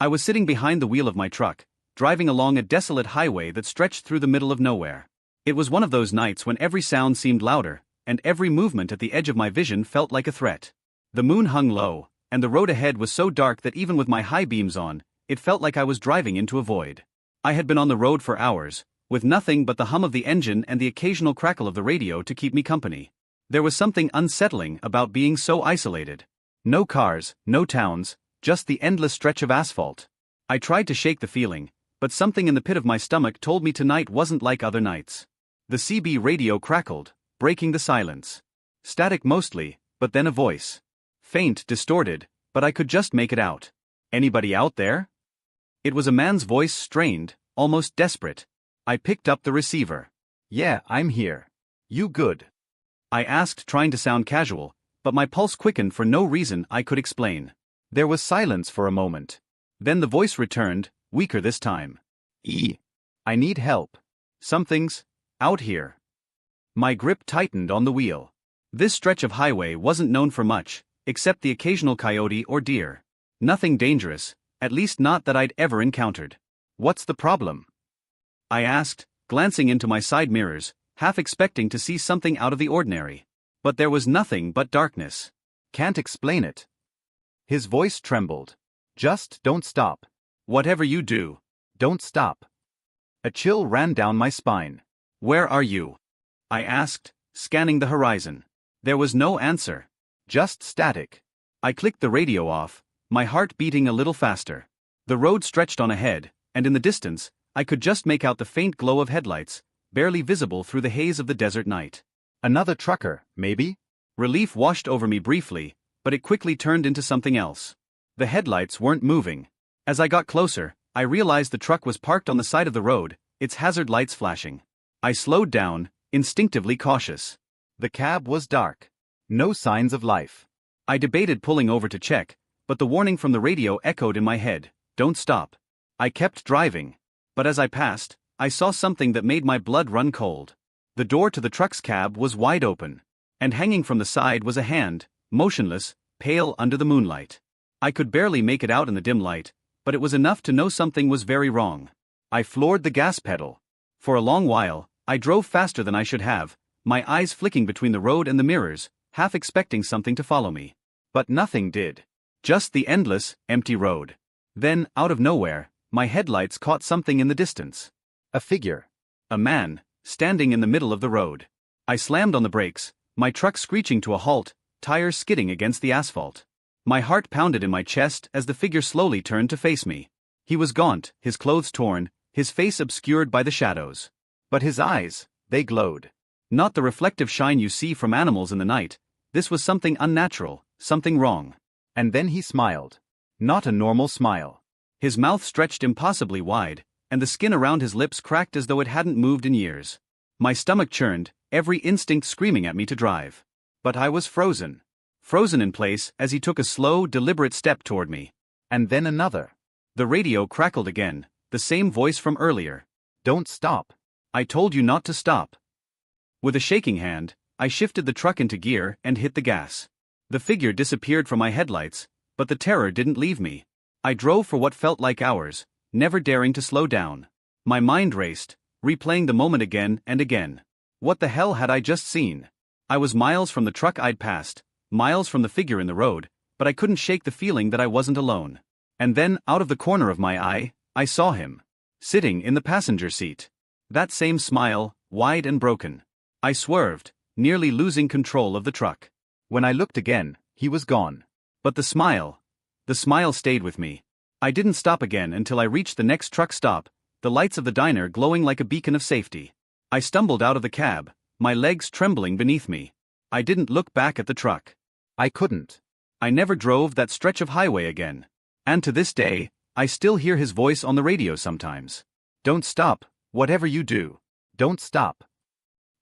I was sitting behind the wheel of my truck, driving along a desolate highway that stretched through the middle of nowhere. It was one of those nights when every sound seemed louder, and every movement at the edge of my vision felt like a threat. The moon hung low, and the road ahead was so dark that even with my high beams on, it felt like I was driving into a void. I had been on the road for hours, with nothing but the hum of the engine and the occasional crackle of the radio to keep me company. There was something unsettling about being so isolated. No cars, no towns, just the endless stretch of asphalt. I tried to shake the feeling, but something in the pit of my stomach told me tonight wasn't like other nights. The CB radio crackled, breaking the silence. Static mostly, but then a voice. Faint, distorted, but I could just make it out. "Anybody out there?" It was a man's voice, strained, almost desperate. I picked up the receiver. "Yeah, I'm here. You good?" I asked, trying to sound casual, but my pulse quickened for no reason I could explain. There was silence for a moment. Then the voice returned, weaker this time. I need help. Something's out here." My grip tightened on the wheel. This stretch of highway wasn't known for much, except the occasional coyote or deer. Nothing dangerous, at least not that I'd ever encountered. "What's the problem?" I asked, glancing into my side mirrors, half expecting to see something out of the ordinary. But there was nothing but darkness. "Can't explain it." His voice trembled. "Just don't stop. Whatever you do, don't stop." A chill ran down my spine. "Where are you?" I asked, scanning the horizon. There was no answer. Just static. I clicked the radio off, my heart beating a little faster. The road stretched on ahead, and in the distance, I could just make out the faint glow of headlights, barely visible through the haze of the desert night. Another trucker, maybe? Relief washed over me briefly, but it quickly turned into something else. The headlights weren't moving. As I got closer, I realized the truck was parked on the side of the road, its hazard lights flashing. I slowed down, instinctively cautious. The cab was dark. No signs of life. I debated pulling over to check, but the warning from the radio echoed in my head, "Don't stop." I kept driving. But as I passed, I saw something that made my blood run cold. The door to the truck's cab was wide open, and hanging from the side was a hand, motionless, pale under the moonlight. I could barely make it out in the dim light, but it was enough to know something was very wrong. I floored the gas pedal. For a long while, I drove faster than I should have, my eyes flicking between the road and the mirrors, half expecting something to follow me. But nothing did. Just the endless, empty road. Then, out of nowhere, my headlights caught something in the distance. A figure. A man, standing in the middle of the road. I slammed on the brakes, my truck screeching to a halt, tires skidding against the asphalt. My heart pounded in my chest as the figure slowly turned to face me. He was gaunt, his clothes torn, his face obscured by the shadows. But his eyes, they glowed. Not the reflective shine you see from animals in the night. This was something unnatural, something wrong. And then he smiled. Not a normal smile. His mouth stretched impossibly wide, and the skin around his lips cracked as though it hadn't moved in years. My stomach churned, every instinct screaming at me to drive. But I was frozen. Frozen in place as he took a slow, deliberate step toward me. And then another. The radio crackled again, the same voice from earlier. "Don't stop. I told you not to stop." With a shaking hand, I shifted the truck into gear and hit the gas. The figure disappeared from my headlights, but the terror didn't leave me. I drove for what felt like hours, never daring to slow down. My mind raced, replaying the moment again and again. What the hell had I just seen? I was miles from the truck I'd passed, miles from the figure in the road, but I couldn't shake the feeling that I wasn't alone. And then, out of the corner of my eye, I saw him. Sitting in the passenger seat. That same smile, wide and broken. I swerved, nearly losing control of the truck. When I looked again, he was gone. But the smile stayed with me. I didn't stop again until I reached the next truck stop, the lights of the diner glowing like a beacon of safety. I stumbled out of the cab, my legs trembling beneath me. I didn't look back at the truck. I couldn't. I never drove that stretch of highway again. And to this day, I still hear his voice on the radio sometimes. "Don't stop, whatever you do. Don't stop."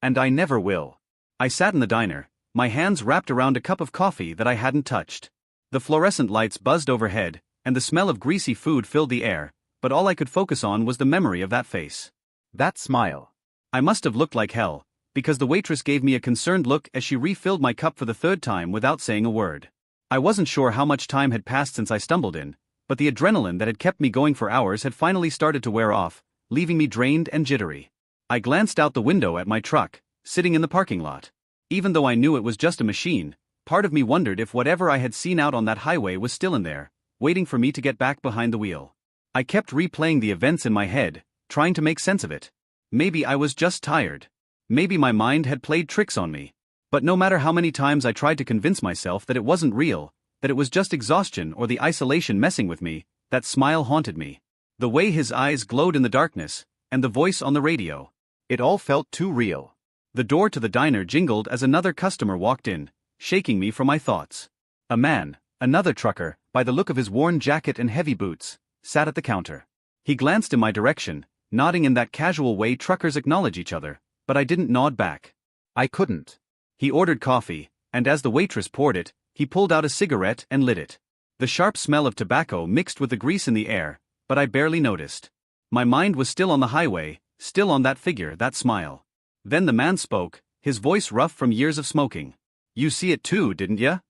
And I never will. I sat in the diner, my hands wrapped around a cup of coffee that I hadn't touched. The fluorescent lights buzzed overhead, and the smell of greasy food filled the air, but all I could focus on was the memory of that face. That smile. I must have looked like hell, because the waitress gave me a concerned look as she refilled my cup for the third time without saying a word. I wasn't sure how much time had passed since I stumbled in, but the adrenaline that had kept me going for hours had finally started to wear off, leaving me drained and jittery. I glanced out the window at my truck, sitting in the parking lot. Even though I knew it was just a machine, part of me wondered if whatever I had seen out on that highway was still in there, waiting for me to get back behind the wheel. I kept replaying the events in my head, trying to make sense of it. Maybe I was just tired. Maybe my mind had played tricks on me. But no matter how many times I tried to convince myself that it wasn't real, that it was just exhaustion or the isolation messing with me, that smile haunted me. The way his eyes glowed in the darkness, and the voice on the radio. It all felt too real. The door to the diner jingled as another customer walked in, shaking me from my thoughts. A man, another trucker, by the look of his worn jacket and heavy boots, sat at the counter. He glanced in my direction, nodding in that casual way truckers acknowledge each other, but I didn't nod back. I couldn't. He ordered coffee, and as the waitress poured it, he pulled out a cigarette and lit it. The sharp smell of tobacco mixed with the grease in the air, but I barely noticed. My mind was still on the highway, still on that figure, that smile. Then the man spoke, his voice rough from years of smoking. "You see it too, didn't ya?"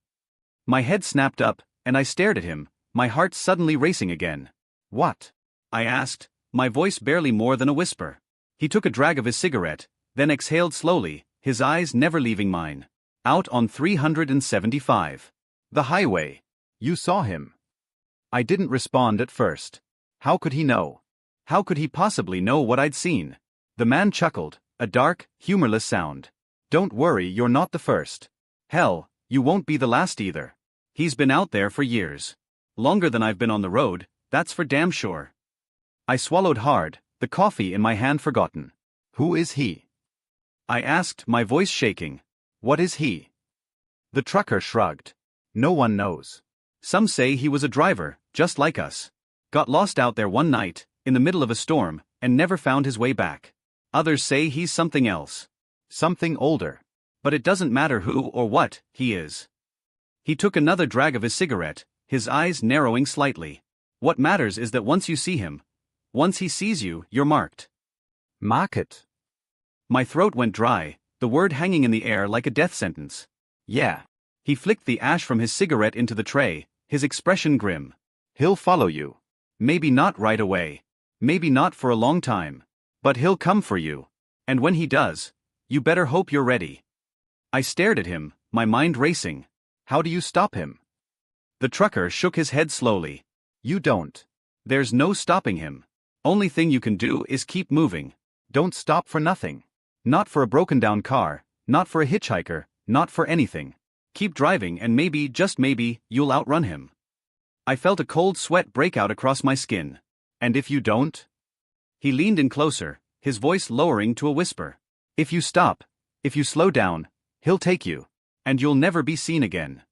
My head snapped up, and I stared at him, my heart suddenly racing again. "What?" I asked, my voice barely more than a whisper. He took a drag of his cigarette, then exhaled slowly, his eyes never leaving mine. "Out on 375. The highway. You saw him." I didn't respond at first. How could he know? How could he possibly know what I'd seen? The man chuckled, a dark, humorless sound. "Don't worry, you're not the first. Hell, you won't be the last either. He's been out there for years. Longer than I've been on the road, that's for damn sure." I swallowed hard, the coffee in my hand forgotten. "Who is he?" I asked, my voice shaking. "What is he?" The trucker shrugged. "No one knows. Some say he was a driver, just like us. Got lost out there one night, in the middle of a storm, and never found his way back. Others say he's something else. Something older. But it doesn't matter who or what he is." He took another drag of his cigarette, his eyes narrowing slightly. "What matters is that once you see him, once he sees you, you're marked." "Market?" My throat went dry, the word hanging in the air like a death sentence. "Yeah." He flicked the ash from his cigarette into the tray, his expression grim. "He'll follow you. Maybe not right away. Maybe not for a long time. But he'll come for you. And when he does, you better hope you're ready." I stared at him, my mind racing. "How do you stop him?" The trucker shook his head slowly. "You don't. There's no stopping him. Only thing you can do is keep moving. Don't stop for nothing. Not for a broken down car, not for a hitchhiker, not for anything. Keep driving and maybe, just maybe, you'll outrun him." I felt a cold sweat break out across my skin. "And if you don't?" He leaned in closer, his voice lowering to a whisper. "If you stop, if you slow down, he'll take you. And you'll never be seen again."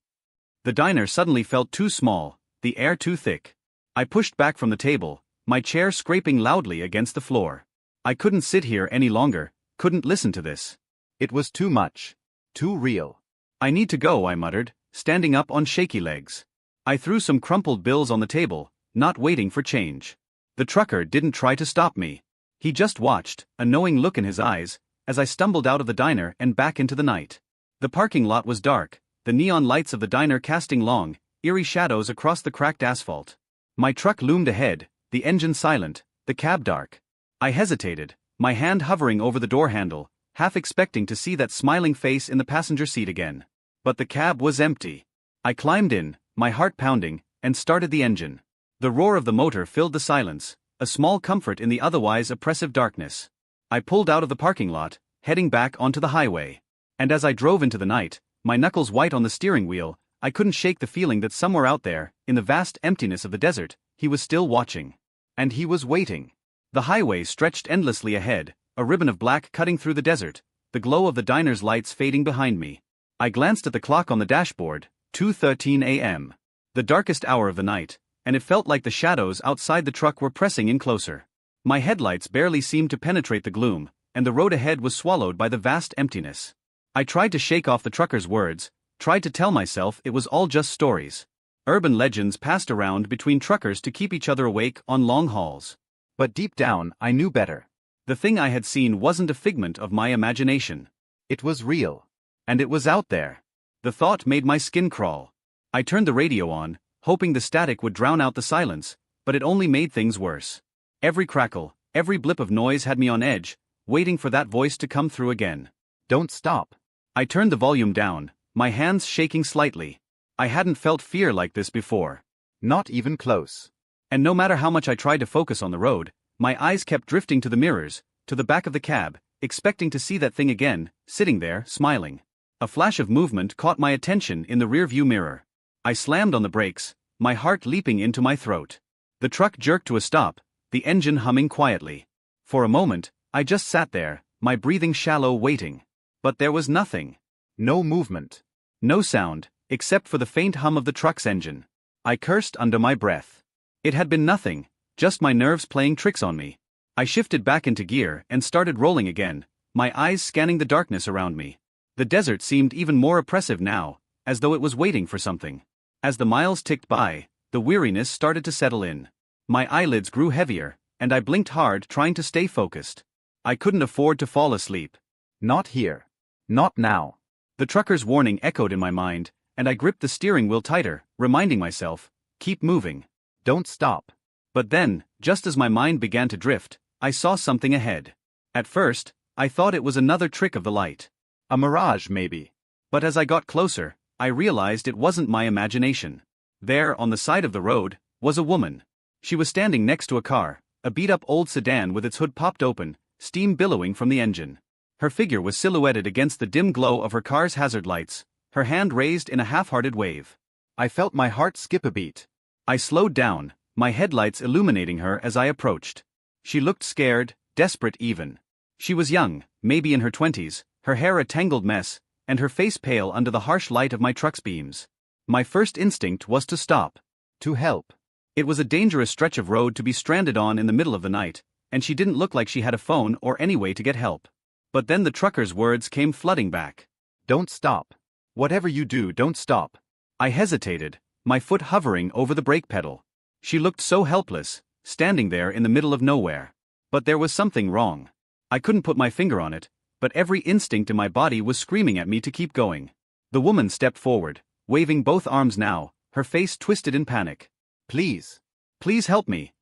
The diner suddenly felt too small, the air too thick. I pushed back from the table, my chair scraping loudly against the floor. I couldn't sit here any longer, couldn't listen to this. It was too much. Too real. "I need to go," I muttered, standing up on shaky legs. I threw some crumpled bills on the table, not waiting for change. The trucker didn't try to stop me. He just watched, a knowing look in his eyes, as I stumbled out of the diner and back into the night. The parking lot was dark, the neon lights of the diner casting long, eerie shadows across the cracked asphalt. My truck loomed ahead, the engine silent, the cab dark. I hesitated, my hand hovering over the door handle, half expecting to see that smiling face in the passenger seat again. But the cab was empty. I climbed in, my heart pounding, and started the engine. The roar of the motor filled the silence, a small comfort in the otherwise oppressive darkness. I pulled out of the parking lot, heading back onto the highway. And as I drove into the night, my knuckles white on the steering wheel, I couldn't shake the feeling that somewhere out there, in the vast emptiness of the desert, he was still watching. And he was waiting. The highway stretched endlessly ahead, a ribbon of black cutting through the desert, the glow of the diner's lights fading behind me. I glanced at the clock on the dashboard, 2:13 a.m. The darkest hour of the night, and it felt like the shadows outside the truck were pressing in closer. My headlights barely seemed to penetrate the gloom, and the road ahead was swallowed by the vast emptiness. I tried to shake off the trucker's words, tried to tell myself it was all just stories. Urban legends passed around between truckers to keep each other awake on long hauls. But deep down, I knew better. The thing I had seen wasn't a figment of my imagination. It was real. And it was out there. The thought made my skin crawl. I turned the radio on, hoping the static would drown out the silence, but it only made things worse. Every crackle, every blip of noise had me on edge, waiting for that voice to come through again. Don't stop. I turned the volume down, my hands shaking slightly. I hadn't felt fear like this before. Not even close. And no matter how much I tried to focus on the road, my eyes kept drifting to the mirrors, to the back of the cab, expecting to see that thing again, sitting there, smiling. A flash of movement caught my attention in the rearview mirror. I slammed on the brakes, my heart leaping into my throat. The truck jerked to a stop, the engine humming quietly. For a moment, I just sat there, my breathing shallow, waiting. But there was nothing. No movement. No sound, except for the faint hum of the truck's engine. I cursed under my breath. It had been nothing, just my nerves playing tricks on me. I shifted back into gear and started rolling again, my eyes scanning the darkness around me. The desert seemed even more oppressive now, as though it was waiting for something. As the miles ticked by, the weariness started to settle in. My eyelids grew heavier, and I blinked hard trying to stay focused. I couldn't afford to fall asleep. Not here. Not now. The trucker's warning echoed in my mind, and I gripped the steering wheel tighter, reminding myself, keep moving. Don't stop. But then, just as my mind began to drift, I saw something ahead. At first, I thought it was another trick of the light. A mirage, maybe. But as I got closer, I realized it wasn't my imagination. There, on the side of the road, was a woman. She was standing next to a car, a beat-up old sedan with its hood popped open, steam billowing from the engine. Her figure was silhouetted against the dim glow of her car's hazard lights, her hand raised in a half-hearted wave. I felt my heart skip a beat. I slowed down, my headlights illuminating her as I approached. She looked scared, desperate even. She was young, maybe in her 20s, her hair a tangled mess, and her face pale under the harsh light of my truck's beams. My first instinct was to stop. To help. It was a dangerous stretch of road to be stranded on in the middle of the night, and she didn't look like she had a phone or any way to get help. But then the trucker's words came flooding back. Don't stop. Whatever you do, don't stop. I hesitated, my foot hovering over the brake pedal. She looked so helpless, standing there in the middle of nowhere. But there was something wrong. I couldn't put my finger on it, but every instinct in my body was screaming at me to keep going. The woman stepped forward, waving both arms now, her face twisted in panic. Please. Please help me,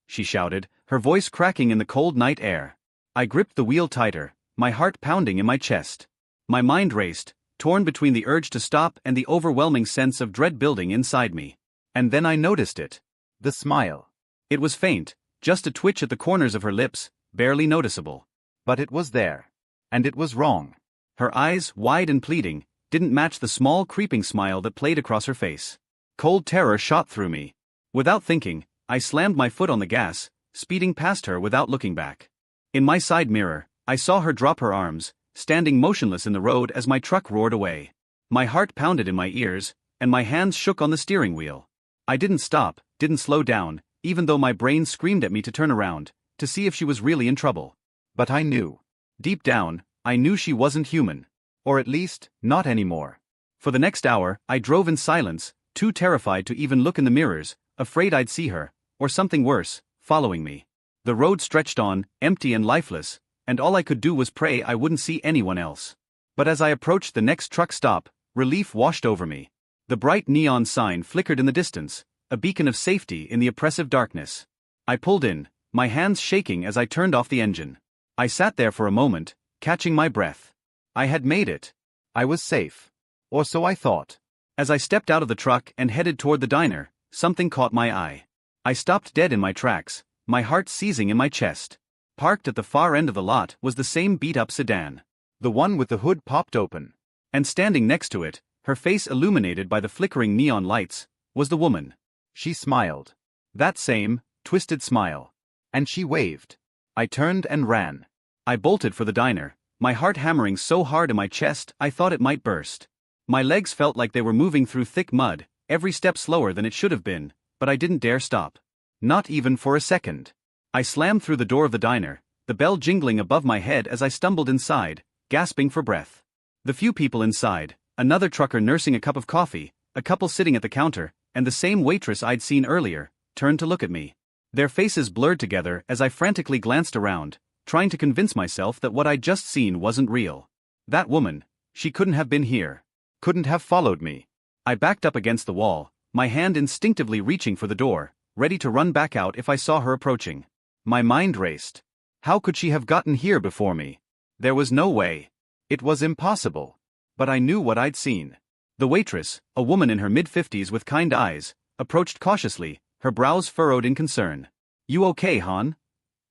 she shouted, her voice cracking in the cold night air. I gripped the wheel tighter, my heart pounding in my chest. My mind raced, torn between the urge to stop and the overwhelming sense of dread building inside me. And then I noticed it. The smile. It was faint, just a twitch at the corners of her lips, barely noticeable. But it was there. And it was wrong. Her eyes, wide and pleading, didn't match the small creeping smile that played across her face. Cold terror shot through me. Without thinking, I slammed my foot on the gas, speeding past her without looking back. In my side mirror, I saw her drop her arms, standing motionless in the road as my truck roared away. My heart pounded in my ears, and my hands shook on the steering wheel. I didn't stop, didn't slow down, even though my brain screamed at me to turn around, to see if she was really in trouble. But I knew. Deep down, I knew she wasn't human. Or at least, not anymore. For the next hour, I drove in silence, too terrified to even look in the mirrors, afraid I'd see her, or something worse, following me. The road stretched on, empty and lifeless, and all I could do was pray I wouldn't see anyone else. But as I approached the next truck stop, relief washed over me. The bright neon sign flickered in the distance, a beacon of safety in the oppressive darkness. I pulled in, my hands shaking as I turned off the engine. I sat there for a moment, catching my breath. I had made it. I was safe. Or so I thought. As I stepped out of the truck and headed toward the diner, something caught my eye. I stopped dead in my tracks, my heart seizing in my chest. Parked at the far end of the lot was the same beat-up sedan. The one with the hood popped open. And standing next to it, her face illuminated by the flickering neon lights, was the woman. She smiled. That same, twisted smile. And she waved. I turned and ran. I bolted for the diner, my heart hammering so hard in my chest I thought it might burst. My legs felt like they were moving through thick mud, every step slower than it should have been, but I didn't dare stop. Not even for a second. I slammed through the door of the diner, the bell jingling above my head as I stumbled inside, gasping for breath. The few people inside, another trucker nursing a cup of coffee, a couple sitting at the counter, and the same waitress I'd seen earlier, turned to look at me. Their faces blurred together as I frantically glanced around, trying to convince myself that what I'd just seen wasn't real. That woman, she couldn't have been here. Couldn't have followed me. I backed up against the wall, my hand instinctively reaching for the door, ready to run back out if I saw her approaching. My mind raced. How could she have gotten here before me? There was no way. It was impossible. But I knew what I'd seen. The waitress, a woman in her mid-50s with kind eyes, approached cautiously, her brows furrowed in concern. "You okay, Han?"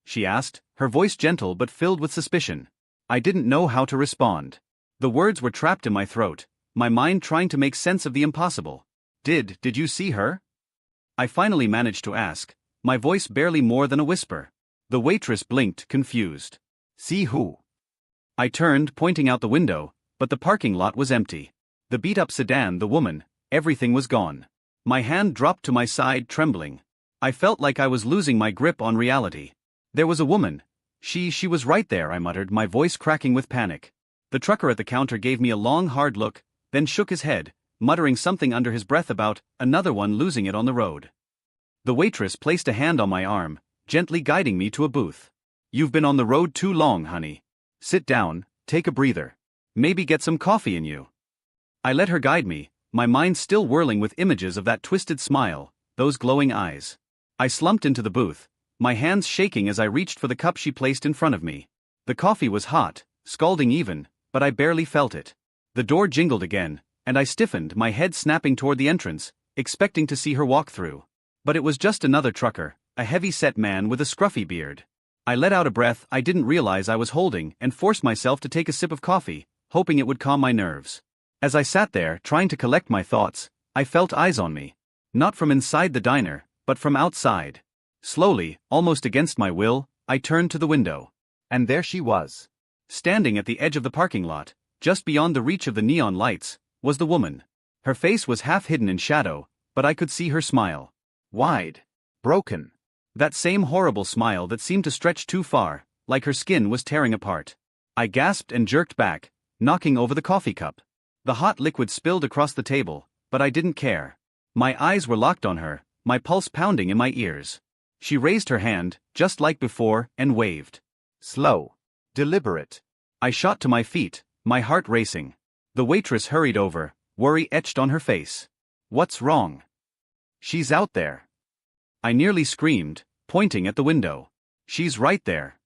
she asked, her voice gentle but filled with suspicion. I didn't know how to respond. The words were trapped in my throat, my mind trying to make sense of the impossible. Did you see her?" I finally managed to ask, my voice barely more than a whisper. The waitress blinked, confused. "See who?" I turned, pointing out the window, but the parking lot was empty. The beat-up sedan, the woman, everything was gone. My hand dropped to my side, trembling. I felt like I was losing my grip on reality. There was a woman. She was right there, I muttered, my voice cracking with panic. The trucker at the counter gave me a long, hard look, then shook his head, muttering something under his breath about another one losing it on the road. The waitress placed a hand on my arm, gently guiding me to a booth. "You've been on the road too long, honey. Sit down, take a breather. Maybe get some coffee in you." I let her guide me, my mind still whirling with images of that twisted smile, those glowing eyes. I slumped into the booth, my hands shaking as I reached for the cup she placed in front of me. The coffee was hot, scalding even, but I barely felt it. The door jingled again, and I stiffened, my head snapping toward the entrance, expecting to see her walk through. But it was just another trucker, a heavy-set man with a scruffy beard. I let out a breath I didn't realize I was holding and forced myself to take a sip of coffee, hoping it would calm my nerves. As I sat there, trying to collect my thoughts, I felt eyes on me. Not from inside the diner, but from outside. Slowly, almost against my will, I turned to the window. And there she was. Standing at the edge of the parking lot, just beyond the reach of the neon lights, was the woman. Her face was half hidden in shadow, but I could see her smile. Wide. Broken. That same horrible smile that seemed to stretch too far, like her skin was tearing apart. I gasped and jerked back, knocking over the coffee cup. The hot liquid spilled across the table, but I didn't care. My eyes were locked on her, my pulse pounding in my ears. She raised her hand, just like before, and waved. Slow. Deliberate. I shot to my feet, my heart racing. The waitress hurried over, worry etched on her face. "What's wrong?" "She's out there." I nearly screamed, pointing at the window. "She's right there."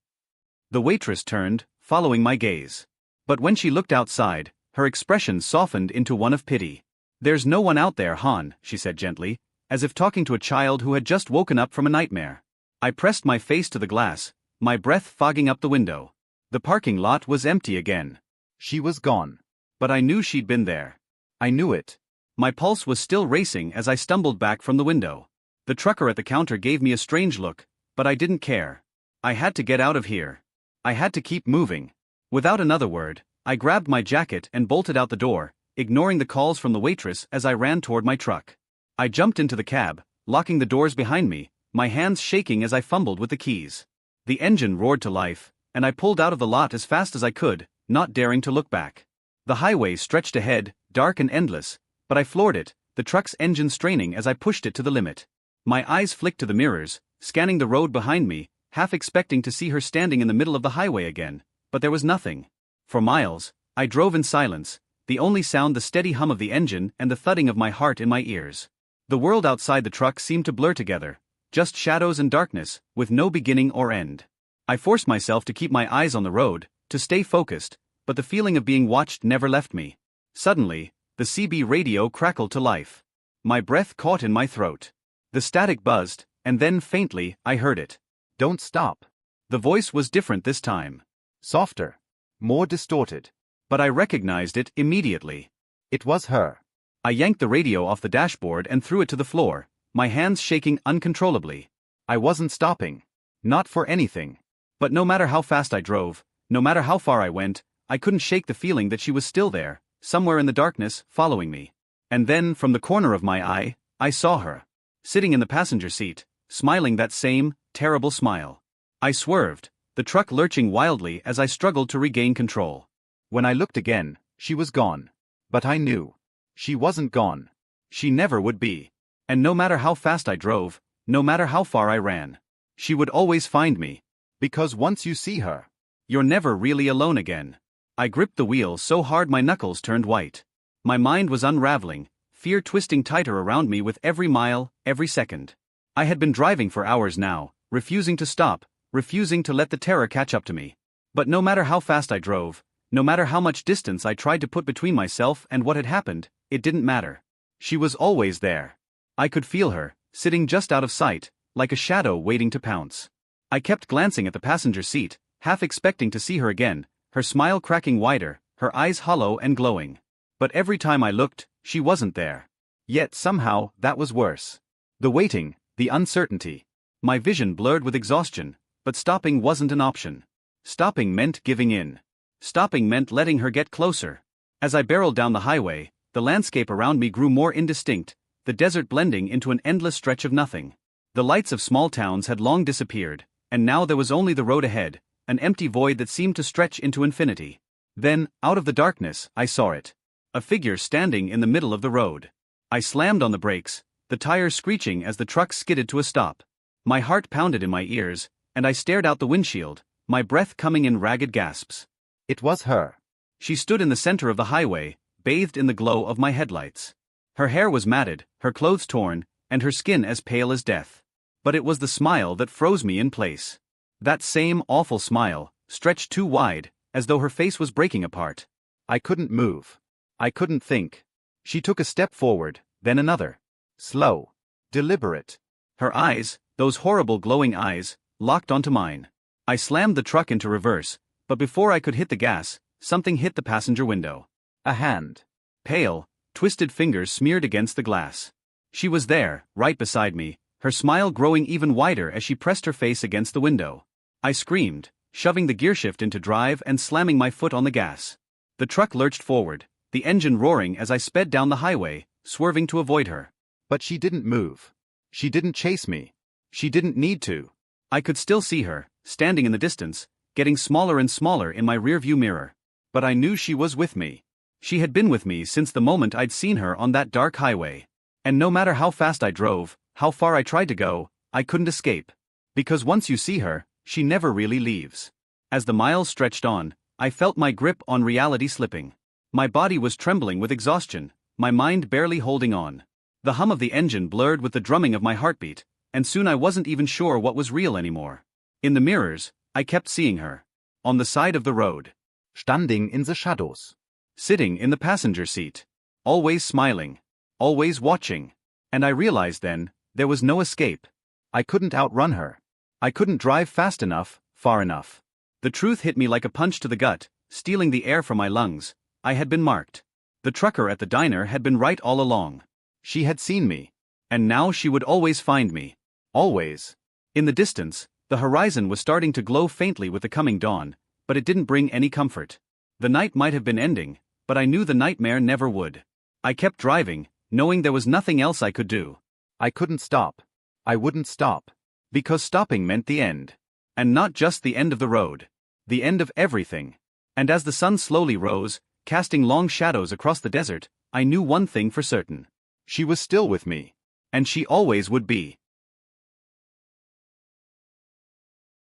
The waitress turned, following my gaze. But when she looked outside, her expression softened into one of pity. "There's no one out there, Han," she said gently, as if talking to a child who had just woken up from a nightmare. I pressed my face to the glass, my breath fogging up the window. The parking lot was empty again. She was gone. But I knew she'd been there. I knew it. My pulse was still racing as I stumbled back from the window. The trucker at the counter gave me a strange look, but I didn't care. I had to get out of here. I had to keep moving. Without another word, I grabbed my jacket and bolted out the door, ignoring the calls from the waitress as I ran toward my truck. I jumped into the cab, locking the doors behind me, my hands shaking as I fumbled with the keys. The engine roared to life, and I pulled out of the lot as fast as I could, not daring to look back. The highway stretched ahead, dark and endless, but I floored it, the truck's engine straining as I pushed it to the limit. My eyes flicked to the mirrors, scanning the road behind me, half expecting to see her standing in the middle of the highway again, but there was nothing. For miles, I drove in silence, the only sound the steady hum of the engine and the thudding of my heart in my ears. The world outside the truck seemed to blur together, just shadows and darkness, with no beginning or end. I forced myself to keep my eyes on the road, to stay focused, but the feeling of being watched never left me. Suddenly, the CB radio crackled to life. My breath caught in my throat. The static buzzed, and then faintly, I heard it. "Don't stop." The voice was different this time. Softer. More distorted. But I recognized it immediately. It was her. I yanked the radio off the dashboard and threw it to the floor, my hands shaking uncontrollably. I wasn't stopping. Not for anything. But no matter how fast I drove, no matter how far I went, I couldn't shake the feeling that she was still there, somewhere in the darkness, following me. And then, from the corner of my eye, I saw her. Sitting in the passenger seat, smiling that same, terrible smile. I swerved, the truck lurching wildly as I struggled to regain control. When I looked again, she was gone. But I knew. She wasn't gone. She never would be. And no matter how fast I drove, no matter how far I ran, she would always find me. Because once you see her, you're never really alone again. I gripped the wheel so hard my knuckles turned white. My mind was unraveling, fear twisting tighter around me with every mile, every second. I had been driving for hours now, refusing to stop, refusing to let the terror catch up to me. But no matter how fast I drove, no matter how much distance I tried to put between myself and what had happened, it didn't matter. She was always there. I could feel her, sitting just out of sight, like a shadow waiting to pounce. I kept glancing at the passenger seat, half expecting to see her again, her smile cracking wider, her eyes hollow and glowing. But every time I looked, she wasn't there. Yet somehow, that was worse. The waiting, the uncertainty. My vision blurred with exhaustion, but stopping wasn't an option. Stopping meant giving in. Stopping meant letting her get closer. As I barreled down the highway, the landscape around me grew more indistinct, the desert blending into an endless stretch of nothing. The lights of small towns had long disappeared, and now there was only the road ahead, an empty void that seemed to stretch into infinity. Then, out of the darkness, I saw it. A figure standing in the middle of the road. I slammed on the brakes, the tires screeching as the truck skidded to a stop. My heart pounded in my ears, and I stared out the windshield, my breath coming in ragged gasps. It was her. She stood in the center of the highway, bathed in the glow of my headlights. Her hair was matted, her clothes torn, and her skin as pale as death. But it was the smile that froze me in place. That same awful smile, stretched too wide, as though her face was breaking apart. I couldn't move. I couldn't think. She took a step forward, then another. Slow. Deliberate. Her eyes, those horrible glowing eyes, locked onto mine. I slammed the truck into reverse, but before I could hit the gas, something hit the passenger window. A hand. Pale, twisted fingers smeared against the glass. She was there, right beside me, her smile growing even wider as she pressed her face against the window. I screamed, shoving the gearshift into drive and slamming my foot on the gas. The truck lurched forward, the engine roaring as I sped down the highway, swerving to avoid her. But she didn't move. She didn't chase me. She didn't need to. I could still see her, standing in the distance, getting smaller and smaller in my rearview mirror. But I knew she was with me. She had been with me since the moment I'd seen her on that dark highway. And no matter how fast I drove, how far I tried to go, I couldn't escape. Because once you see her, she never really leaves. As the miles stretched on, I felt my grip on reality slipping. My body was trembling with exhaustion, my mind barely holding on. The hum of the engine blurred with the drumming of my heartbeat, and soon I wasn't even sure what was real anymore. In the mirrors, I kept seeing her. On the side of the road. Standing in the shadows. Sitting in the passenger seat. Always smiling. Always watching. And I realized then, there was no escape. I couldn't outrun her. I couldn't drive fast enough, far enough. The truth hit me like a punch to the gut, stealing the air from my lungs. I had been marked. The trucker at the diner had been right all along. She had seen me. And now she would always find me. Always. In the distance, the horizon was starting to glow faintly with the coming dawn, but it didn't bring any comfort. The night might have been ending, but I knew the nightmare never would. I kept driving, knowing there was nothing else I could do. I couldn't stop. I wouldn't stop. Because stopping meant the end. And not just the end of the road. The end of everything. And as the sun slowly rose, casting long shadows across the desert, I knew one thing for certain. She was still with me. And she always would be.